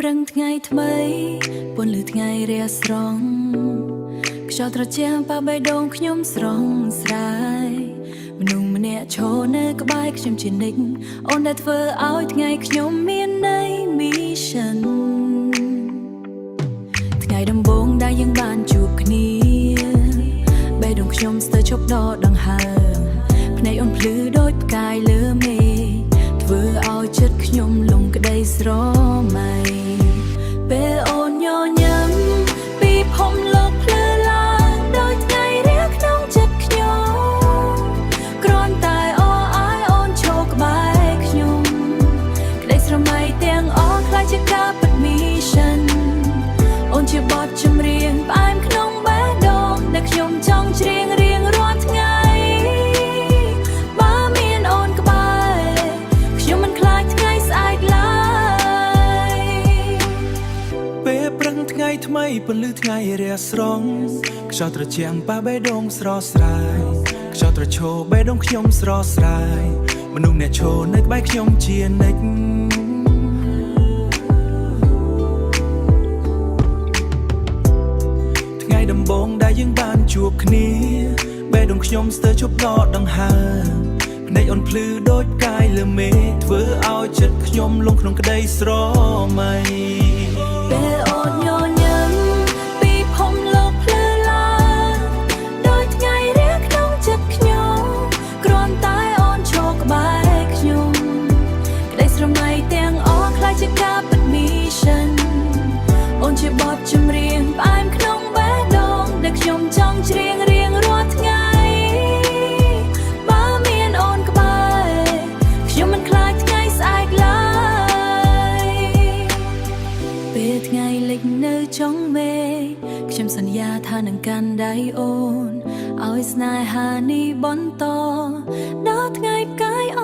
ព្រឹងថ្ងៃថ្មីពន្លឺថ្ងៃរាស្រងខ្យល់ត្រជាក់ប៉ះបេះដូងខ្ញុំស្រស់ស្រាយមនុស្សម្នាក់ឈរនៅក្បែរខ្ញុំជានិច្ចអូនដែលធ្វើឲ្យថ្ងៃខ្ញុំមានន័យ mission ថ្ងៃដំបូងដែលយើងបានជួបគ្នាបេះដូងខ្ញុំស្ទើរឈប់ដកដង្ហើមភ្នែកអូនភ្លឺដូចផ្កាយលើមេធ្វើឲ្យចិត្តខ្ញុំលងក្តីស្រមៃពេលអូនញញឹមពីភពលោកភ្លឺឡើងដោយថ្ងៃរាក្នុងចិត្តខ្ញុំគ្រាន់តែអរអាយអូនឈរក្បែរខ្ញុំក្តីស្រមៃទាំងអស់ខ្លាចជាការពិត mission អូនជាបទចម្រៀងផ្អែមក្នុងបេះដូងដែលខ្ញុំចង់ច្រៀងរៀងរាល់ថ្ងៃថ្ងៃថ្មីពន្លឺថ្ងៃរាស្រងខ្យល់ត្រជាក់ប៉ះបេះដូងស្រស់ស្រាយខ្យល់ត្រឈរបេះដូងខ្ញុំស្រស់ស្រាយមនុស្សអ្នកឈរនៅក្បែរខ្ញុំជានិច្ចថ្ងៃដំបូងដែលយើងបានជួបគ្នាបេះដូងខ្ញុំស្ទើរជប់ដកដង្ហើមភ្នែកអូនភ្លឺដូចផ្កាយលើមេធ្វើឲ្យចិត្តខ្ញុំលងក្នុងក្តីស្រមៃពេលអូនញញឹមពីភពលោកភ្លឺឡើងដោយថ្ងៃរាក្នុងចិត្តខ្ញុំគ្រាន់តែអូនឈរក្បែរខ្ញុំក្តីស្រមៃទាំងអស់ខ្លាចជាការពិត mission អូនជាបទចម្រៀងផ្អែមក្នុងបេះដូងដែលខ្ញុំចង់ច្រៀងរៀងរាល់ថ្ងៃបើមានអូនក្បែរខ្ញុំមិនខ្លាចថ្ងៃស្អែកឡើយពេលថ្ងៃលិចនៅចុងមេឃខ្ញុំសន្យាថានឹងកាន់ដៃអូនឲ្យស្នេហានេះបន្តដល់ថ្ងៃផ្កាយអ